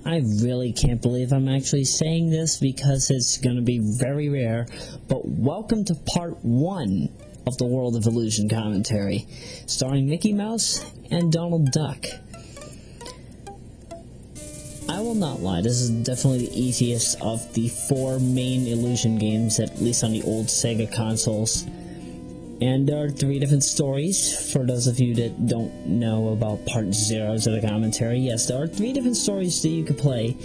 I really can't believe I'm actually saying this because it's going to be very rare, but welcome to part 1 of the World of Illusion commentary, starring Mickey Mouse and Donald Duck. I will not lie, this is definitely the easiest of the 4 main Illusion games, at least on the old Sega consoles. And there are 3 different stories, for those of you that don't know about part 0s of the commentary. Yes, there are 3 different stories that you could play.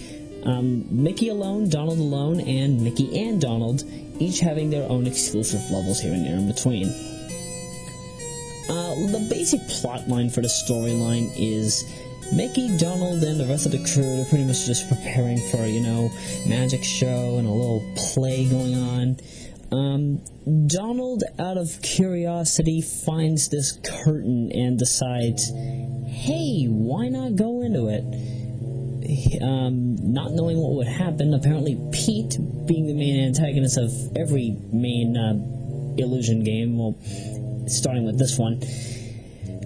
Mickey alone, Donald alone, and Mickey and Donald, each having their own exclusive levels here and there in between. The basic plot line for the storyline is Mickey, Donald, and the rest of the crew, they're pretty much just preparing for, magic show and a little play going on. Donald, out of curiosity, finds this curtain and decides, hey, why not go into it? Not knowing what would happen, apparently Pete, being the main antagonist of every main Illusion game, well, starting with this one,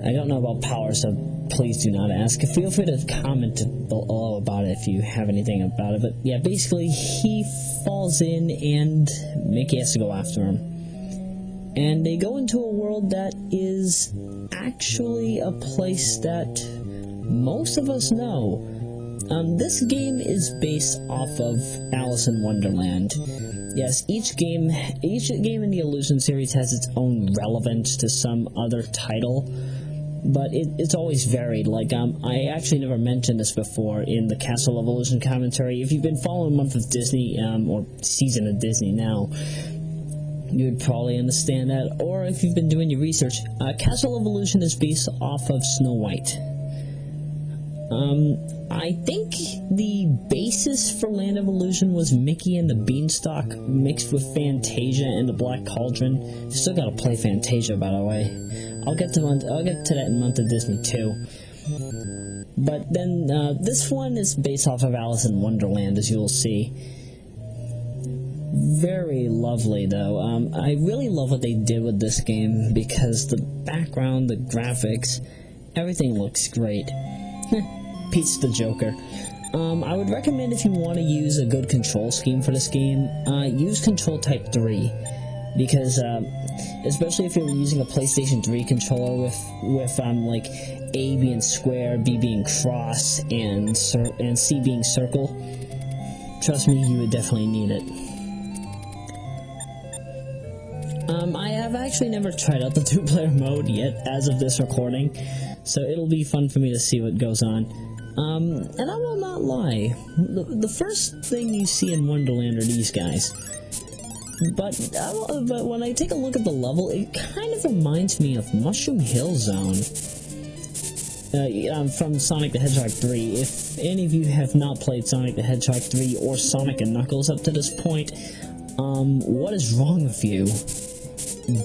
I don't know about Power, so please do not ask. Feel free to comment below about it if you have anything about it. But yeah, basically, he falls in and Mickey has to go after him. And they go into a world that is actually a place that most of us know. This game is based off of Alice in Wonderland. Yes, each game in the Illusion series has its own relevance to some other title. But it's always varied. Like, I actually never mentioned this before in the Castle of Illusion commentary. If you've been following Month of Disney, or Season of Disney now, you would probably understand that. Or if you've been doing your research, Castle of Illusion is based off of Snow White. I think the basis for Land of Illusion was Mickey and the Beanstalk mixed with Fantasia and the Black Cauldron. Still gotta play Fantasia, by the way. I'll get to that in Month of Disney too. But then this one is based off of Alice in Wonderland, as you'll see. Very lovely, though. I really love what they did with this game because the background, the graphics, everything looks great. Pete's the Joker. I would recommend, if you want to use a good control scheme for this game, use Control Type 3. Because, especially if you're using a PlayStation 3 controller with like, A being square, B being cross, and C being circle, trust me, you would definitely need it. I have actually never tried out the 2-player mode yet, as of this recording, so it'll be fun for me to see what goes on. And I will not lie, the first thing you see in Wonderland are these guys. But when I take a look at the level, it kind of reminds me of Mushroom Hill Zone from Sonic the Hedgehog 3. If any of you have not played Sonic the Hedgehog 3 or Sonic & Knuckles up to this point, what is wrong with you?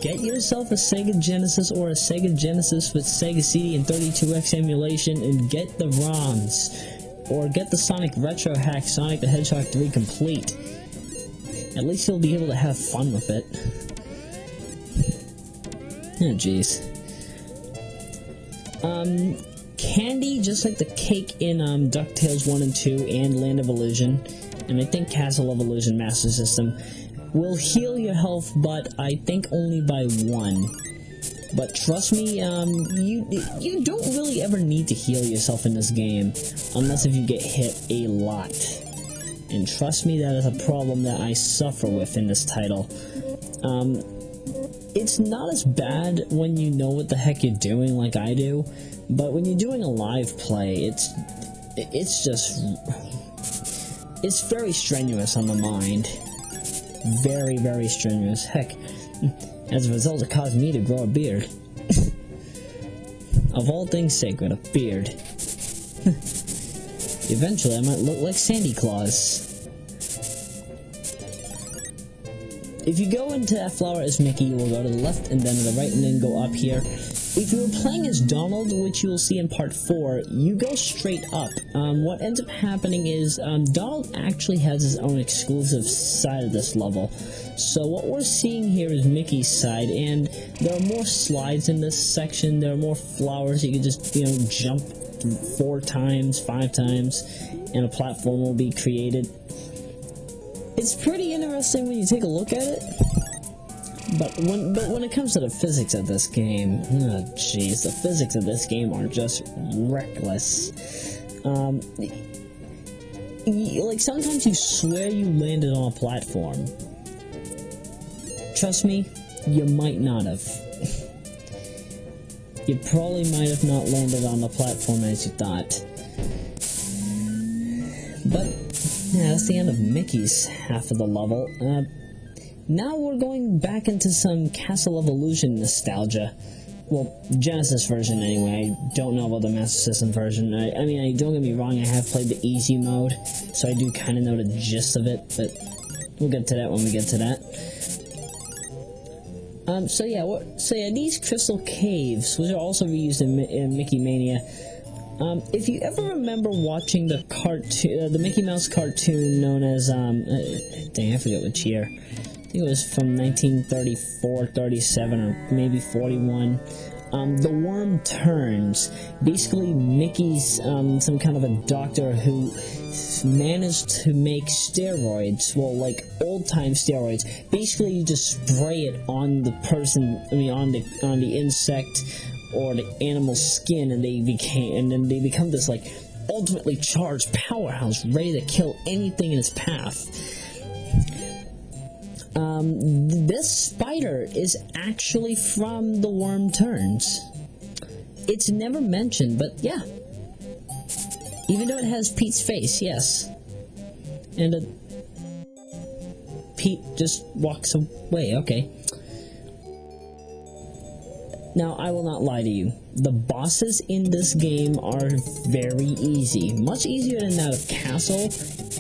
Get yourself a Sega Genesis or a Sega Genesis with Sega CD and 32X emulation and get the ROMs. Or get the Sonic Retro Hack Sonic the Hedgehog 3 complete. At least you'll be able to have fun with it. Oh, jeez. Candy, just like the cake in DuckTales 1 and 2 and Land of Illusion, and I think Castle of Illusion Master System, will heal your health, but I think only by 1. But trust me, you don't really ever need to heal yourself in this game, unless if you get hit a lot. And trust me, that is a problem that I suffer with in this title. It's not as bad when you know what the heck you're doing like I do, but when you're doing a live play, it's very strenuous on the mind. Very, very strenuous. Heck, as a result, it caused me to grow a beard. Of all things sacred, a beard. Eventually, I might look like Sandy Claus. If you go into that flower as Mickey, you will go to the left and then to the right and then go up here. If you were playing as Donald, which you will see in part 4, you go straight up. What ends up happening is Donald actually has his own exclusive side of this level. So what we're seeing here is Mickey's side, and there are more slides in this section. There are more flowers you can just, jump 4 times, 5 times, and a platform will be created. It's pretty interesting when you take a look at it. But when it comes to the physics of this game, oh jeez, the physics of this game are just reckless. Like, sometimes you swear you landed on a platform. Trust me, you might not have. You probably might have not landed on the platform as you thought. But, yeah, that's the end of Mickey's half of the level. Now we're going back into some Castle of Illusion nostalgia. Well, Genesis version anyway. I don't know about the Master System version. I mean, don't get me wrong, I have played the easy mode, so I do kind of know the gist of it, but we'll get to that when we get to that. So yeah, these crystal caves, which are also reused in Mickey Mania. If you ever remember watching the cartoon, the Mickey Mouse cartoon known as, dang, I forget which year. I think it was from 1934, 37, or maybe 41. The Worm Turns. Basically, Mickey's some kind of a doctor who managed to make steroids. Well, like old-time steroids. Basically, you just spray it on the person. I mean, on the insect or the animal's skin, and then they become this like ultimately charged powerhouse, ready to kill anything in its path. This spider is actually from The Worm Turns. It's never mentioned, but yeah. Even though it has Pete's face, yes. And Pete just walks away, okay. Now, I will not lie to you. The bosses in this game are very easy. Much easier than that of Castle,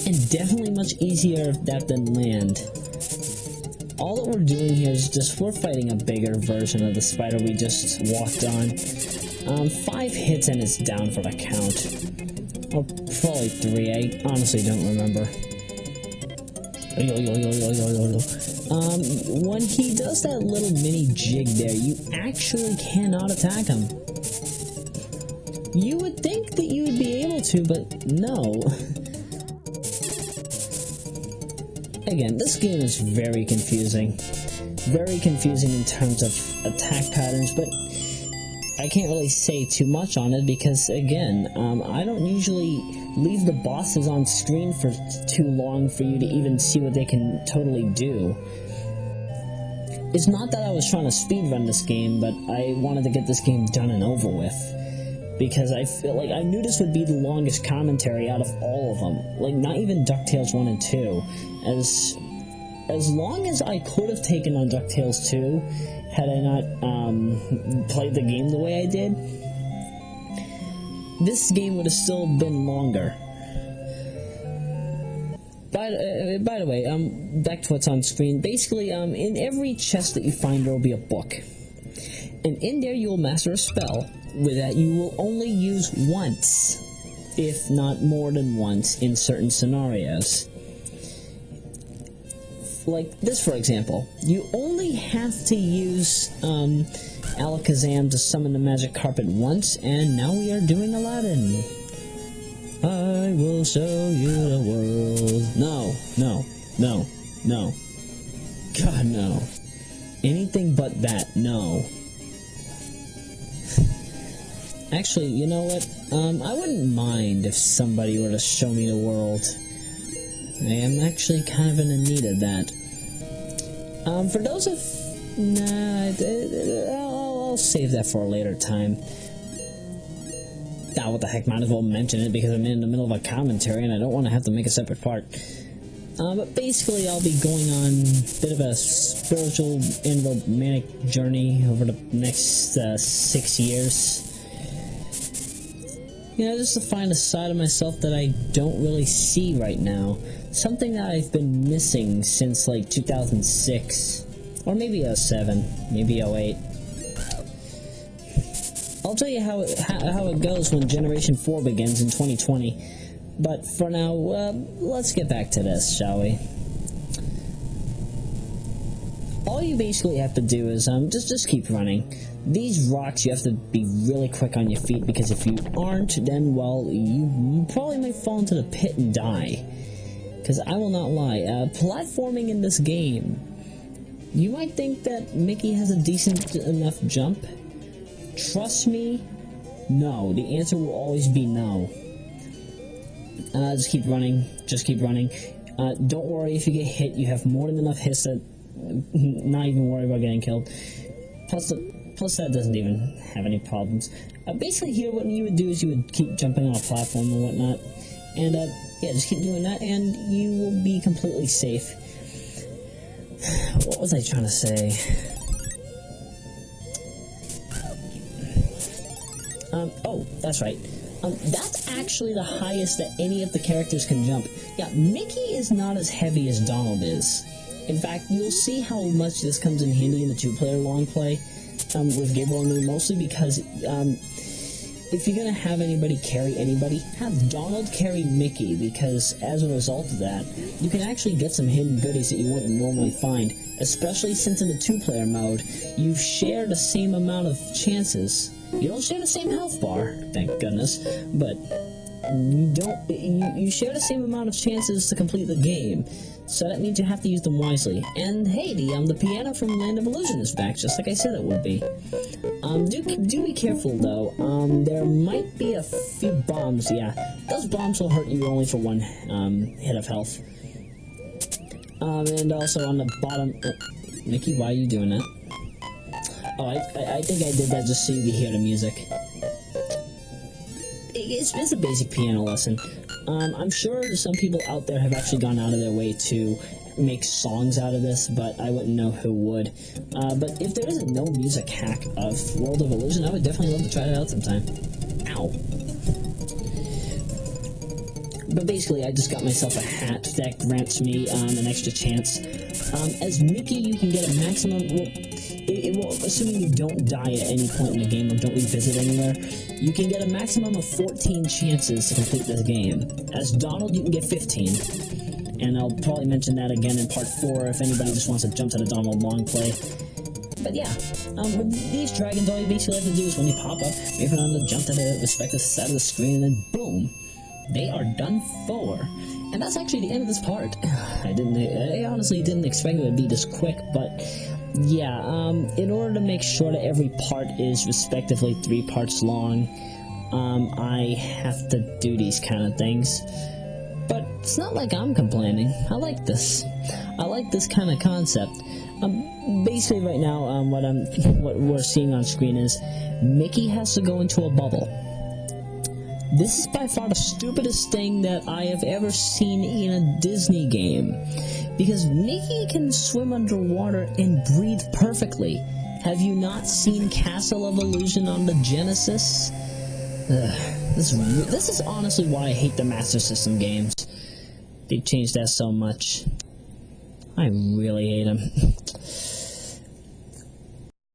and definitely much easier than Land. All that we're doing here is we're fighting a bigger version of the spider we just walked on. 5 hits and it's down for the count. Or probably 3, I honestly don't remember. When he does that little mini jig there, you actually cannot attack him. You would think that you would be able to, but no. Again, this game is very confusing. Very confusing in terms of attack patterns, but I can't really say too much on it because, again, I don't usually leave the bosses on screen for too long for you to even see what they can totally do. It's not that I was trying to speedrun this game, but I wanted to get this game done and over with. Because I feel like I knew this would be the longest commentary out of all of them. Like, not even DuckTales 1 and 2. As long as I could have taken on DuckTales 2, had I not played the game the way I did, this game would have still been longer. By the way, back to what's on screen. Basically, in every chest that you find, there will be a book. And in there, you will master a spell that you will only use once, if not more than once, in certain scenarios. Like this, for example. You only have to use Alakazam to summon the magic carpet once, and now we are doing Aladdin. I will show you the world. No. God, no. Anything but that, no. Actually, you know what? I wouldn't mind if somebody were to show me the world. I am actually kind of in the need of that. For those of... Nah, I'll save that for a later time. Nah, what the heck, might as well mention it because I'm in the middle of a commentary and I don't want to have to make a separate part. But basically, I'll be going on a bit of a spiritual and romantic journey over the next 6 years. You know, just to find a side of myself that I don't really see right now. Something that I've been missing since, like, 2006. Or maybe 07. Maybe 08. I'll tell you how it goes when Generation 4 begins in 2020. But for now, let's get back to this, shall we? All you basically have to do is just keep running. These rocks, you have to be really quick on your feet, because if you aren't, then, well, you probably might fall into the pit and die. Because I will not lie, platforming in this game, you might think that Mickey has a decent enough jump. Trust me, no. The answer will always be no. Just keep running. Just keep running. Don't worry if you get hit. You have more than enough hits that not even worry about getting killed. Plus that doesn't even have any problems. Basically here what you would do is you would keep jumping on a platform and whatnot. And yeah, just keep doing that and you will be completely safe. What was I trying to say? Oh, that's right. That's actually the highest that any of the characters can jump. Yeah, Mickey is not as heavy as Donald is. In fact, you'll see how much this comes in handy in the two-player long play with Gabriel and me, mostly because if you're going to have anybody carry anybody, have Donald carry Mickey, because as a result of that, you can actually get some hidden goodies that you wouldn't normally find, especially since in the two-player mode, you share the same amount of chances. You don't share the same health bar, thank goodness, but you share the same amount of chances to complete the game, so that means you have to use them wisely. And hey, the piano from Land of Illusion is back, just like I said it would be. Do be careful though, there might be a few bombs, yeah. Those bombs will hurt you only for one hit of health. And also on the bottom, Mickey, why are you doing that? Oh, I think I did that just so you could hear the music. It's a basic piano lesson. I'm sure some people out there have actually gone out of their way to make songs out of this, but I wouldn't know who would. But if there is a no music hack of World of Illusion, I would definitely love to try that out sometime. Ow. But basically, I just got myself a hat that grants me an extra chance. As Mickey, you can get a maximum... Well, assuming you don't die at any point in the game or don't revisit anywhere, you can get a maximum of 14 chances to complete this game. As Donald, you can get 15. And I'll probably mention that again in part 4 if anybody just wants to jump to the Donald long play. But yeah, with these dragons, all you basically have to do is when you pop up, wait for them to jump to the respective side of the screen, and then boom, they are done for. And that's actually the end of this part. I honestly didn't expect it to be this quick, but yeah, in order to make sure that every part is respectively 3 parts long, I have to do these kind of things. But it's not like I'm complaining. I like this. I like this kind of concept. Basically right now, what we're seeing on screen is Mickey has to go into a bubble. This is by far the stupidest thing that I have ever seen in a Disney game, because Mickey can swim underwater and breathe perfectly. Have you not seen Castle of Illusion on the Genesis? This is honestly why I hate the Master System games. They've changed that so much. I really hate them.